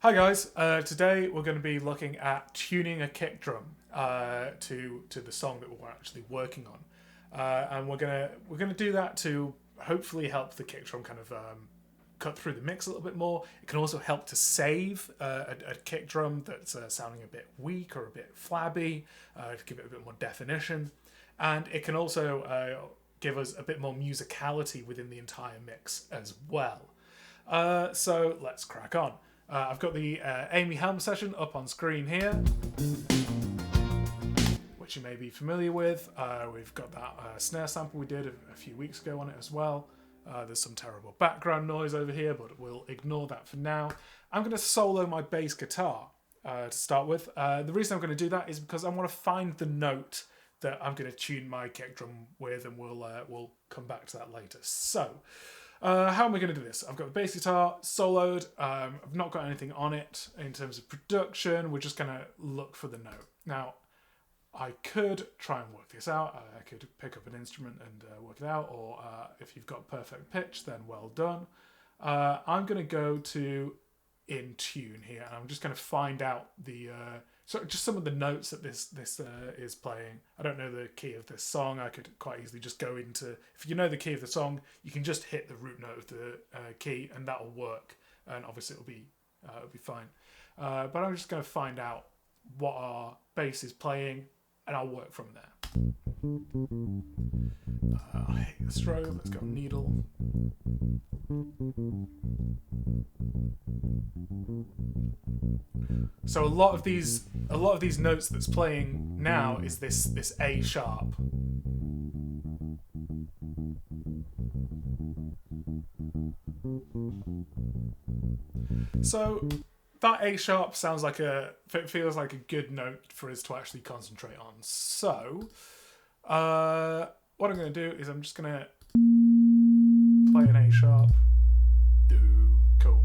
Hi guys, today we're going to be looking at tuning a kick drum to the song that we're actually working on, and we're gonna do that to hopefully help the kick drum kind of cut through the mix a little bit more. It can also help to save a kick drum that's sounding a bit weak or a bit flabby, to give it a bit more definition, and it can also give us a bit more musicality within the entire mix as well. So let's crack on. I've got the Amy Helm session up on screen here, which you may be familiar with. We've got that snare sample we did a few weeks ago on it as well. There's some terrible background noise over here, but we'll ignore that for now. I'm going to solo my bass guitar to start with. The reason I'm going to do that is because I want to find the note that I'm going to tune my kick drum with, and we'll come back to that later. So, how am I going to do this? I've got the bass guitar soloed. I've not got anything on it in terms of production. We're just going to look for the note. Now, I could try and work this out. I could pick up an instrument and work it out, or if you've got perfect pitch, then well done. I'm going to go to in tune here, and I'm just going to find out the so just some of the notes that this is playing. I don't know the key of this song. I could quite easily just go into, if you know the key of the song, you can just hit the root note of the key, and that'll work. And obviously it'll be fine. But I'm just going to find out what our bass is playing, and I'll work from there. I hate the strobe. Let's go needle. So a lot of these notes that's playing now is this A sharp. So that A sharp sounds like feels like a good note for us to actually concentrate on. So what I'm going to do is I'm just going to play an A sharp. Cool.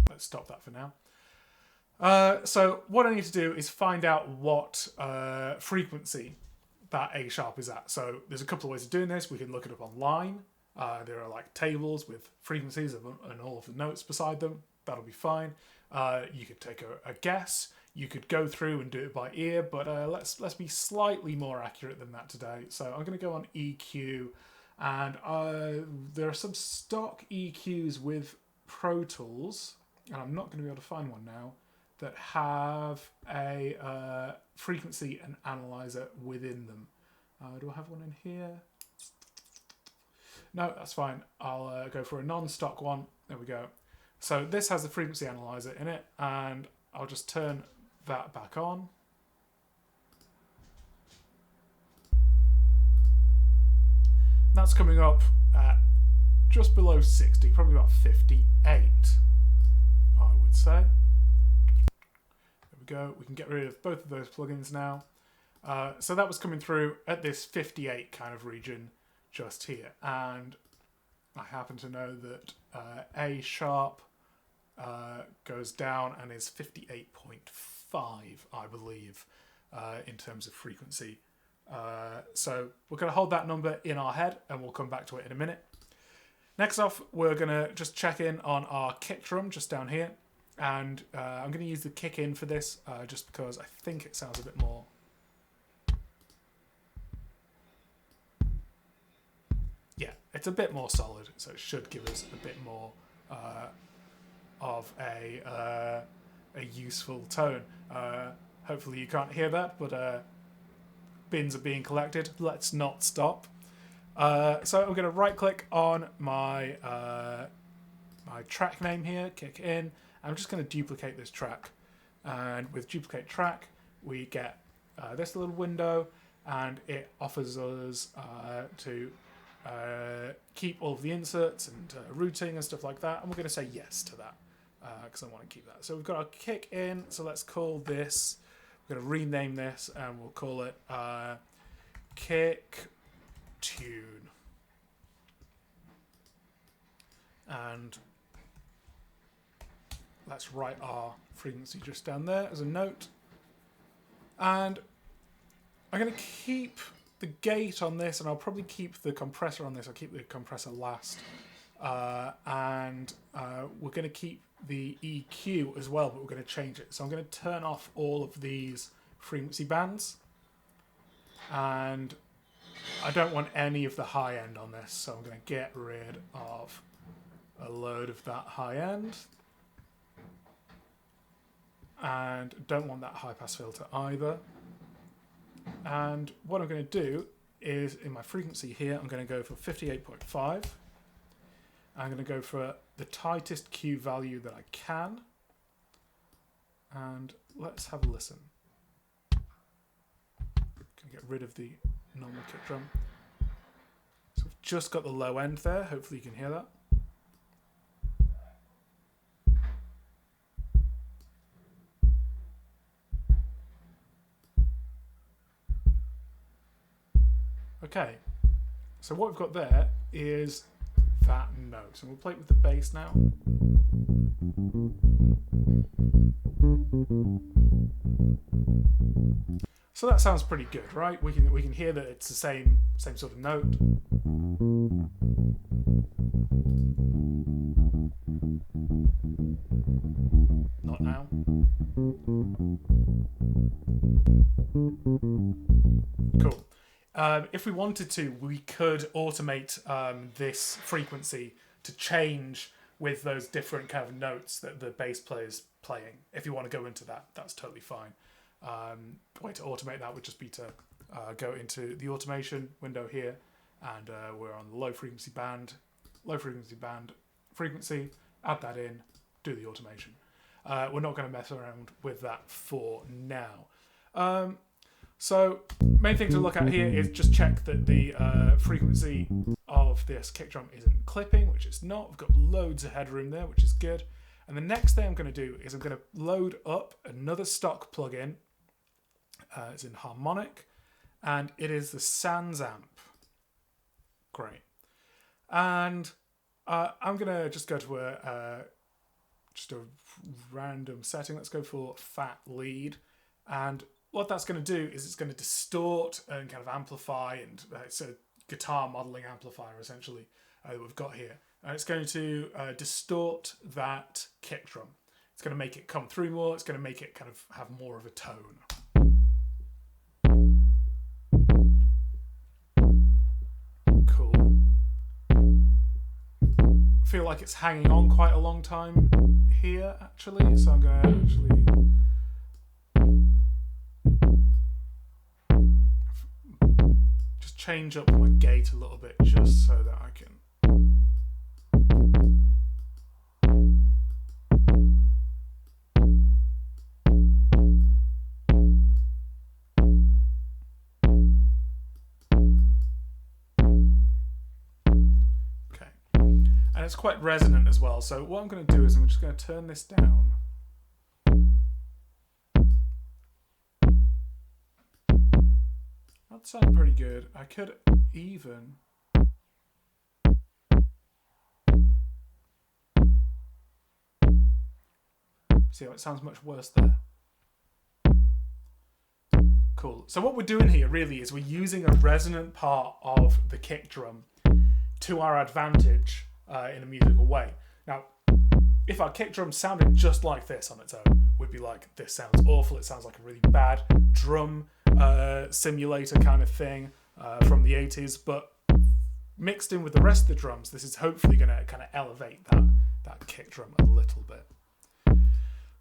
Let's stop that for now. So what I need to do is find out what frequency that A sharp is at. So there's a couple of ways of doing this. We can look it up online. There are like tables with frequencies and all of the notes beside them. That'll be fine. You could take a guess. You could go through and do it by ear, but let's be slightly more accurate than that today. So I'm going to go on EQ, and there are some stock EQs with Pro Tools, and I'm not going to be able to find one now, that have a frequency and analyzer within them. Do I have one in here? No, that's fine. I'll go for a non-stock one. There we go. So this has the frequency analyzer in it, and I'll just turn that back on. That's coming up at just below 60, probably about 58, I would say. There we go. We can get rid of both of those plugins now. So that was coming through at this 58 kind of region just here. And I happen to know that A sharp goes down and is 58.5, I believe, in terms of frequency. So we're going to hold that number in our head, and we'll come back to it in a minute. Next off, we're going to just check in on our kick drum just down here. And I'm going to use the kick in for this just because I think it sounds a bit more. Yeah, it's a bit more solid, so it should give us a bit more of a useful tone. Hopefully you can't hear that, but bins are being collected. Let's not stop. So I'm going to right click on my my track name here, kick in. I'm just going to duplicate this track, and with duplicate track we get this little window, and it offers us to keep all of the inserts and routing and stuff like that, and we're going to say yes to that because I want to keep that. So we've got our kick in, so let's call this, we're going to rename this, and we'll call it kick tune. And let's write our frequency just down there as a note. And I'm going to keep the gate on this, and I'll probably keep the compressor on this. I'll keep the compressor last. and we're going to keep the EQ as well, but we're going to change it. So I'm going to turn off all of these frequency bands, and I don't want any of the high end on this, so I'm going to get rid of a load of that high end, and don't want that high pass filter either. And what I'm going to do is, in my frequency here, I'm going to go for 58.5. I'm going to go for the tightest Q value that I can, and let's have a listen. Can get rid of the normal kick drum. So we've just got the low end there. Hopefully you can hear that. Okay, so what we've got there is that note, and we'll play it with the bass now. So that sounds pretty good, right? We can hear that it's the same sort of note. Not now. Cool. If we wanted to, we could automate this frequency to change with those different kind of notes that the bass player is playing. If you want to go into that, that's totally fine. The way to automate that would just be to go into the automation window here, and we're on the low frequency band, frequency, add that in, do the automation. We're not going to mess around with that for now. So main thing to look at here is just check that the frequency of this kick drum isn't clipping, which it's not. We've got loads of headroom there, which is good. And the next thing I'm going to do is I'm going to load up another stock plugin. It's in Harmonic, and it is the Sans amp. Great. And I'm going to just go to just a random setting. Let's go for fat lead. And what that's going to do is it's going to distort and kind of amplify, and it's a guitar modeling amplifier essentially that we've got here. And it's going to distort that kick drum. It's going to make it come through more. It's going to make it kind of have more of a tone. Cool. I feel like it's hanging on quite a long time here actually, so I'm going to actually change up my gate a little bit just so that I can. Okay, and it's quite resonant as well, so what I'm going to do is I'm just going to turn this down. That sounds pretty good. I could even see how it sounds much worse there. Cool. So what we're doing here really is we're using a resonant part of the kick drum to our advantage in a musical way. Now, if our kick drum sounded just like this on its own, we'd be like, this sounds awful. It sounds like a really bad drum simulator kind of thing from the 80s, but mixed in with the rest of the drums, this is hopefully going to kind of elevate that kick drum a little bit.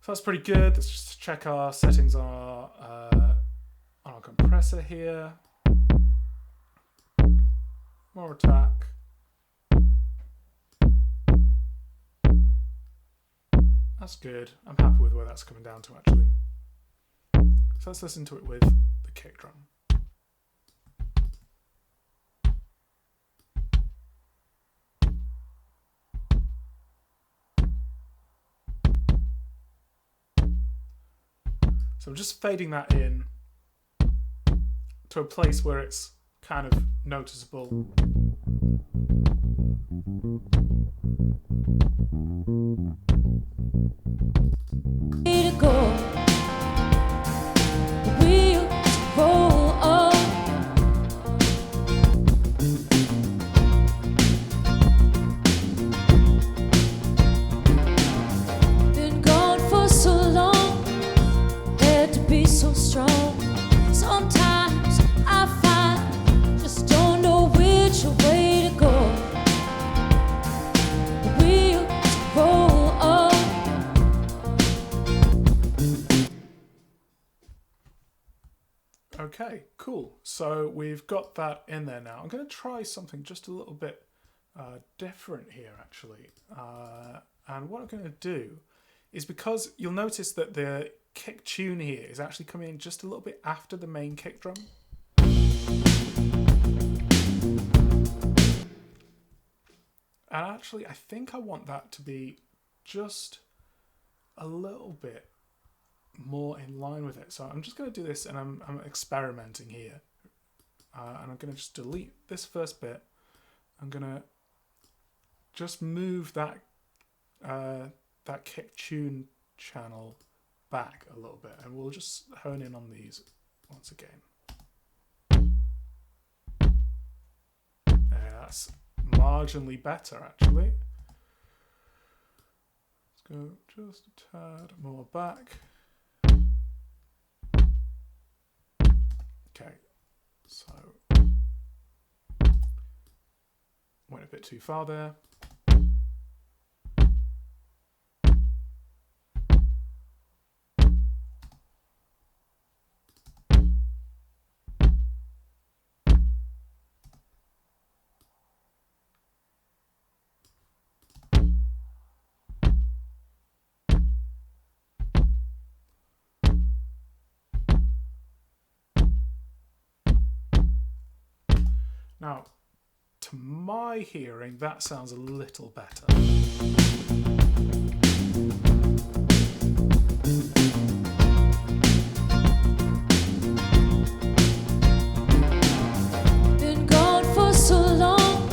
So that's pretty good. Let's just check our settings on our compressor here. More attack. That's good. I'm happy with where that's coming down to actually. So let's listen to it with the kick drum. So I'm just fading that in to a place where it's kind of noticeable. Okay, cool. So we've got that in there now. I'm going to try something just a little bit different here, actually. And what I'm going to do is, because you'll notice that the kick tune here is actually coming in just a little bit after the main kick drum. And actually, I think I want that to be just a little bit more in line with it. So I'm just going to do this, and I'm experimenting here. And I'm going to just delete this first bit. I'm going to just move that that kick tune channel back a little bit, and we'll just hone in on these once again. That's marginally better, actually. Let's go just a tad more back. Okay, so went a bit too far there. Now, to my hearing, that sounds a little better. Been gone for so long,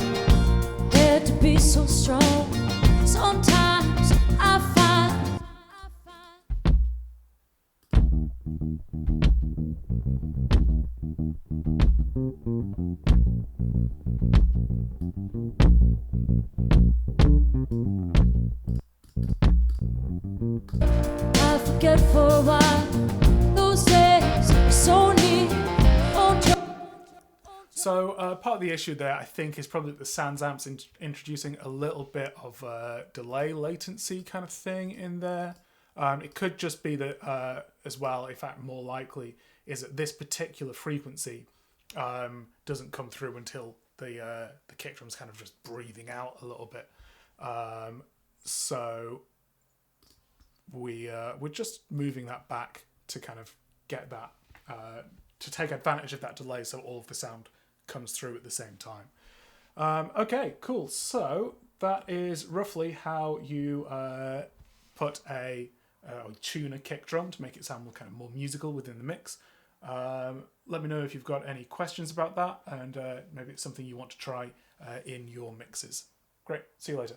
had to be so strong. Sometimes I find I forget for a while. Those days are so near. So part of the issue there, I think, is probably that the SansAmp's introducing a little bit of delay latency kind of thing in there. It could just be that, as well, in fact, more likely, is that this particular frequency doesn't come through until the kick drum's kind of just breathing out a little bit. So we're just moving that back to kind of get that, to take advantage of that delay, so all of the sound comes through at the same time. Okay, cool. So that is roughly how you tune a kick drum to make it sound kind of more musical within the mix. Let me know if you've got any questions about that, and maybe it's something you want to try in your mixes. Great. See you later.